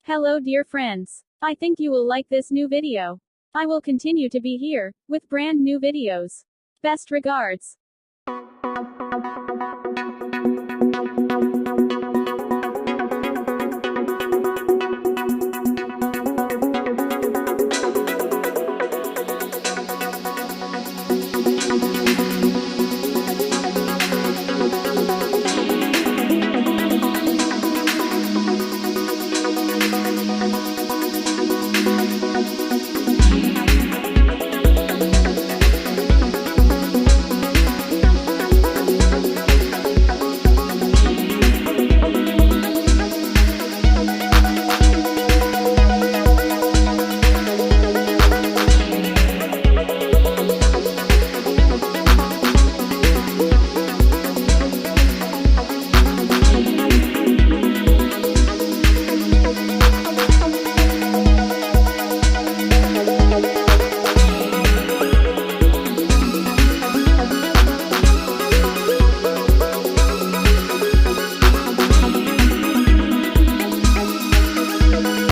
Hello dear friends. I think you will like this new video. I will continue to be here, with brand new videos. Best regards.